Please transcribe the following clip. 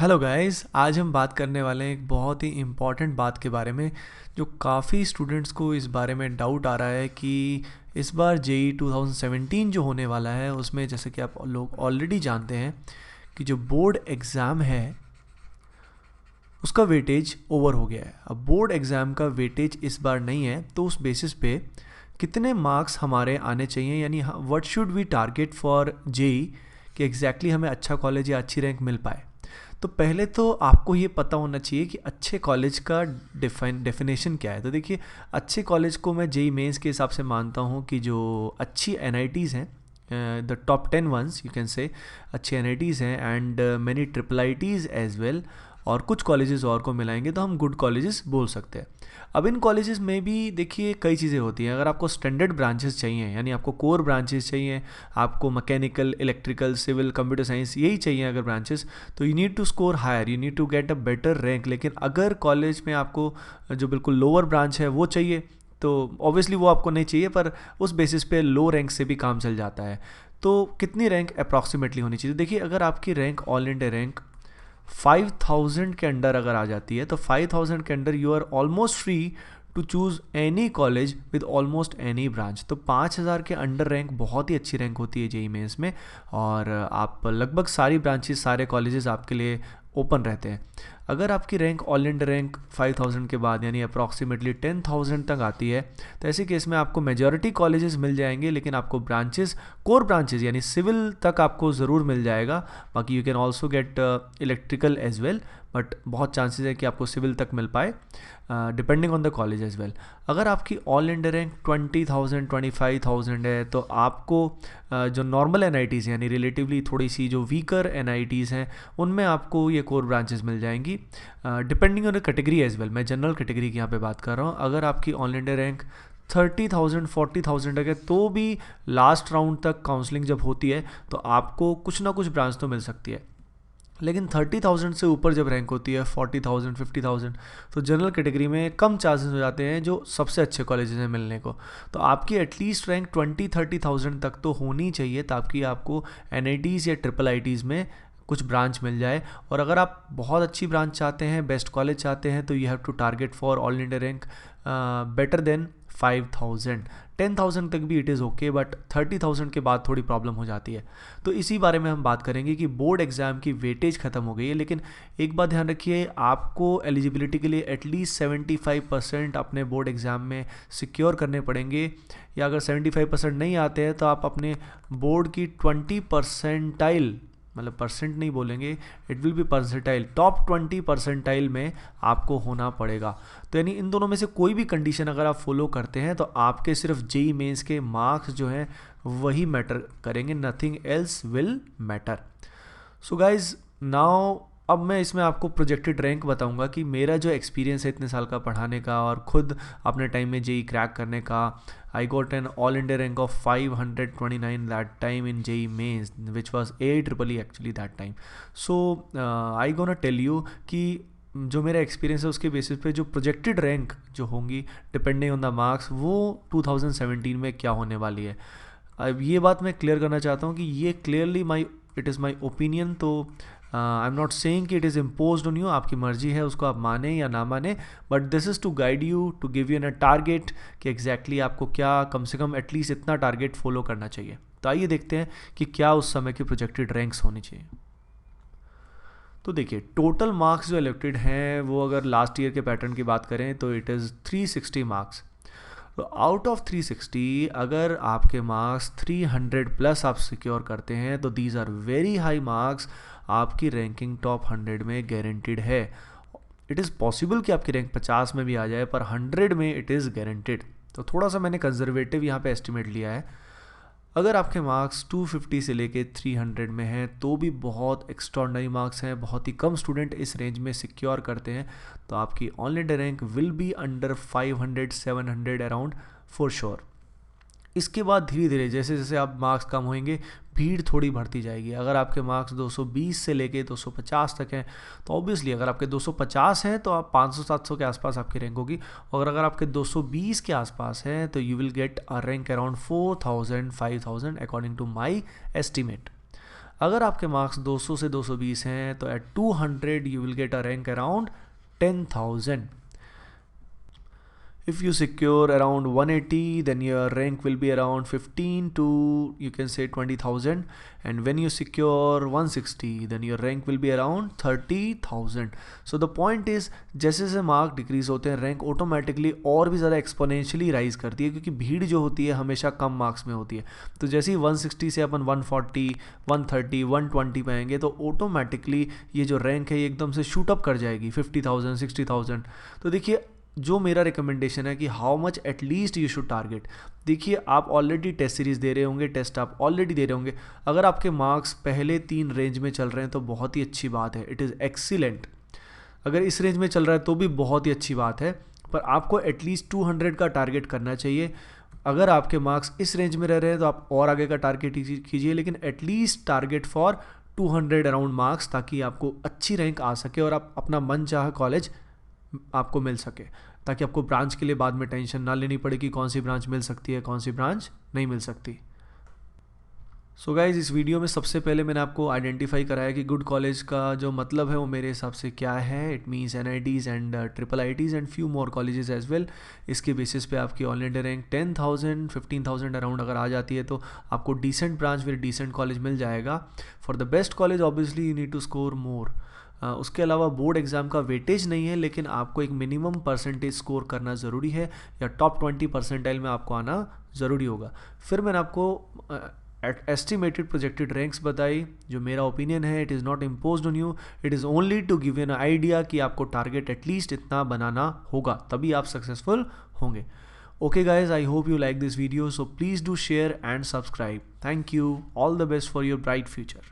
Hello guys, आज हम बात करने वाले हैं एक बहुत ही इम्पॉर्टेंट बात के बारे में जो काफ़ी स्टूडेंट्स को इस बारे में डाउट आ रहा है कि इस बार जेई 2017 जो होने वाला है उसमें जैसे कि आप लोग ऑलरेडी जानते हैं कि जो बोर्ड एग्ज़ाम है उसका वेटेज ओवर हो गया है। अब बोर्ड एग्ज़ाम का वेटेज इस बार नहीं है, तो उस बेसिस पे कितने मार्क्स हमारे आने चाहिए, यानी what should we target for JEE कि एग्जैक्टली हमें अच्छा कॉलेज या अच्छी रैंक मिल पाए। तो पहले तो आपको ये पता होना चाहिए कि अच्छे कॉलेज का डेफिनेशन क्या है। तो देखिए, अच्छे कॉलेज को मैं जेई मेंस के हिसाब से मानता हूँ कि जो अच्छी एनआईटीज़ हैं, the top 10 ones you can say, अच्छे एनआईटीज़ हैं and many triple ITs as well, और कुछ कॉलेजेस और को मिलाएंगे तो हम गुड कॉलेजेस बोल सकते हैं। अब इन कॉलेजेस में भी देखिए कई चीज़ें होती हैं। अगर आपको स्टैंडर्ड ब्रांचेस चाहिए, यानी आपको कोर ब्रांचेस चाहिए, आपको mechanical, electrical, civil, computer science यही चाहिए अगर ब्रांचेस, तो you need to score higher, you need to get a better rank. लेकिन अगर कॉलेज में आपको जो बिल्कुल लोअर ब्रांच है वो चाहिए, तो ऑब्वियसली वो आपको नहीं चाहिए, पर उस बेसिस पे लो रैंक से भी काम चल जाता है। तो कितनी रैंक अप्रॉक्सीमेटली होनी चाहिए? देखिए, अगर आपकी रैंक ऑल इंडिया रैंक 5000 के अंडर अगर आ जाती है, तो 5000 के under you are almost free to choose any college with almost any branch. तो 5000 के अंडर रैंक बहुत ही अच्छी रैंक होती है जेई मेंस में, और आप लगभग सारी ब्रांचेस, सारे कॉलेजेस आपके लिए ओपन रहते हैं। अगर आपकी रैंक ऑल इंडिया रैंक 5000 के बाद यानी अप्रॉक्सीमेटली 10,000 तक आती है, तो ऐसे केस में आपको मेजॉरिटी कॉलेजेस मिल जाएंगे, लेकिन आपको ब्रांचेस, कोर ब्रांचेस यानी सिविल तक आपको ज़रूर मिल जाएगा। बाकी you can also get electrical as well, but बहुत चांसेस है कि आपको सिविल तक मिल पाए, depending on the college as well. अगर आपकी ऑल इंडिया रैंक 20,000 25,000 है, तो आपको जो नॉर्मल एनआईटीज़ यानी रिलेटिवली थोड़ी सी जो वीकर एनआईटीज़ हैं, उनमें आपको ये कोर ब्रांचेस मिल जाएंगी, depending on the category as well. मैं जनरल कैटेगरी की यहाँ पे बात कर रहा हूँ। अगर आपकी ऑल इंडिया रैंक 30,000 40,000 तक है, तो भी लास्ट राउंड तक काउंसलिंग जब होती है तो आपको कुछ ना कुछ ब्रांच तो मिल सकती है। लेकिन 30,000 से ऊपर जब रैंक होती है 40,000 50,000, तो जनरल कैटेगरी में कम चांसेस हो जाते हैं जो सबसे अच्छे कॉलेजेस हैं मिलने को। तो आपकी एटलीस्ट रैंक 20-30,000 तक तो होनी चाहिए, ताकि आपको एनआईटीज़ या ट्रिपल आईटीज़ में कुछ ब्रांच मिल जाए। और अगर आप बहुत अच्छी ब्रांच चाहते हैं, बेस्ट कॉलेज चाहते हैं, तो you have to target for all India rank better than 5,000। 10,000 तक भी इट इज़ ओके, बट 30,000 के बाद थोड़ी प्रॉब्लम हो जाती है। तो इसी बारे में हम बात करेंगे कि बोर्ड एग्ज़ाम की वेटेज ख़त्म हो गई है, लेकिन एक बात ध्यान रखिए, आपको एलिजिबिलिटी के लिए एटलीस्ट 75% अपने बोर्ड एग्ज़ाम में सिक्योर करने पड़ेंगे। या अगर 75% नहीं आते हैं, तो आप अपने बोर्ड की 20 परसेंटाइल, मतलब परसेंट नहीं बोलेंगे, it will be percentile, top 20 percentile में आपको होना पड़ेगा। तो यानी इन दोनों में से कोई भी कंडीशन अगर आप फॉलो करते हैं, तो आपके सिर्फ जेई मेंस के मार्क्स जो हैं वही मैटर करेंगे, nothing else will matter. So guys, now अब मैं इसमें आपको प्रोजेक्टेड रैंक बताऊंगा कि मेरा जो एक्सपीरियंस है इतने साल का पढ़ाने का और खुद अपने टाइम में जेई क्रैक करने का, I got an all India rank of 529 that time in JEE mains, which was AEEE actually that time. So I gonna tell you कि जो मेरा एक्सपीरियंस है उसके बेसिस पे जो प्रोजेक्टेड रैंक जो होंगी डिपेंडिंग ऑन द मार्क्स, वो 2017 में क्या होने वाली है। अब ये बात मैं क्लियर करना चाहता हूँ कि ये clearly it is my opinion. तो आई एम नॉट सेइंग कि it is imposed on you, आपकी मर्जी है उसको आप माने या ना माने, but this is to guide you, to give you an a target कि एग्जैक्टली आपको क्या, कम से कम एटलीस्ट इतना टारगेट फॉलो करना चाहिए। तो आइए देखते हैं कि क्या उस समय की प्रोजेक्टेड रैंक्स होनी चाहिए। तो देखिए, टोटल मार्क्स जो इलेक्टेड हैं वो अगर लास्ट ईयर के पैटर्न की बात करें तो इट इज़ 360 मार्क्स। तो आउट ऑफ 360 अगर आपके मार्क्स 300 प्लस आप सिक्योर करते हैं, तो these are very high marks, आपकी रैंकिंग टॉप 100 में गारंटेड है। इट इज़ पॉसिबल कि आपकी रैंक 50 में भी आ जाए, पर 100 में इट इज़ गारंटेड। तो थोड़ा सा मैंने कंजर्वेटिव यहाँ पे एस्टिमेट लिया है। अगर आपके मार्क्स 250 से लेके 300 में हैं, तो भी बहुत एक्स्ट्रॉर्डनरी मार्क्स हैं, बहुत ही कम स्टूडेंट इस रेंज में सिक्योर करते हैं। तो आपकी all India rank will be under 500 700 around for sure. इसके बाद धीरे धीरे जैसे जैसे आप मार्क्स कम होंगे, भीड़ थोड़ी बढ़ती जाएगी। अगर आपके मार्क्स 220 से लेके 250 तक हैं, तो ऑब्वियसली अगर आपके 250 हैं तो आप 500-700 के आसपास आपकी रैंक होगी, और अगर आपके 220 के आसपास हैं तो you will get a rank around 4,000 5,000 according to my estimate. अगर आपके मार्क्स 200 से 220 हैं तो at 200 you will get a rank around 10,000. If you secure around 180, then your rank will be around 15 to you can say 20,000, and when you secure 160, then your rank will be around 30,000. So the point is, जैसे जैसे mark decrease होते हैं rank automatically और भी ज़्यादा exponentially rise करती है, क्योंकि भीड़ जो होती है हमेशा कम मार्क्स में होती है. तो जैसे ही 160 से अपन 140, 130, 120 पे आएंगे तो ऑटोमेटिकली ये जो रैंक है ये एकदम से शूट अप कर जाएगी 50,000, 60,000. तो देखिए, जो मेरा रिकमेंडेशन है कि how much at least you should target. देखिए, आप ऑलरेडी टेस्ट सीरीज़ दे रहे होंगे, टेस्ट आप ऑलरेडी दे रहे होंगे. अगर आपके मार्क्स पहले 3 रेंज में चल रहे हैं तो बहुत ही अच्छी बात है, इट इज़ एक्सीलेंट. अगर इस रेंज में चल रहा है तो भी बहुत ही अच्छी बात है, पर आपको एटलीस्ट 200 का टारगेट करना चाहिए. अगर आपके मार्क्स इस रेंज में रह रहे हैं तो आप और आगे का टारगेट कीजिए, लेकिन at least target for 200 around marks, ताकि आपको अच्छी रैंक आ सके और आप अपना मन चाह कॉलेज आपको मिल सके, ताकि आपको ब्रांच के लिए बाद में टेंशन ना लेनी पड़े कि कौन सी ब्रांच मिल सकती है, कौन सी ब्रांच नहीं मिल सकती. सो गाइज, इस वीडियो में सबसे पहले मैंने आपको आइडेंटिफाई कराया कि गुड कॉलेज का जो मतलब है वो मेरे हिसाब से क्या है. It means NITs and IIITs and few more colleges as well. इसके बेसिस पे आपकी ऑल इंडिया रैंक 10,000, 15,000 अराउंड अगर आ जाती है तो आपको डिसेंट ब्रांच फिर डिसेंट कॉलेज मिल जाएगा. For the best college obviously you need to score more. उसके अलावा बोर्ड एग्ज़ाम का वेटेज नहीं है, लेकिन आपको एक मिनिमम परसेंटेज स्कोर करना ज़रूरी है, या टॉप 20 परसेंटाइल में आपको आना ज़रूरी होगा. फिर मैंने आपको एस्टिमेटेड प्रोजेक्टेड रैंक्स बताई. जो मेरा ओपिनियन है, it is not imposed on you, it is only to give you an idea कि आपको टारगेट एटलीस्ट इतना बनाना होगा, तभी आप सक्सेसफुल होंगे. Okay guys, I hope you like this video, so please do share and subscribe. Thank you. All the best for your bright future.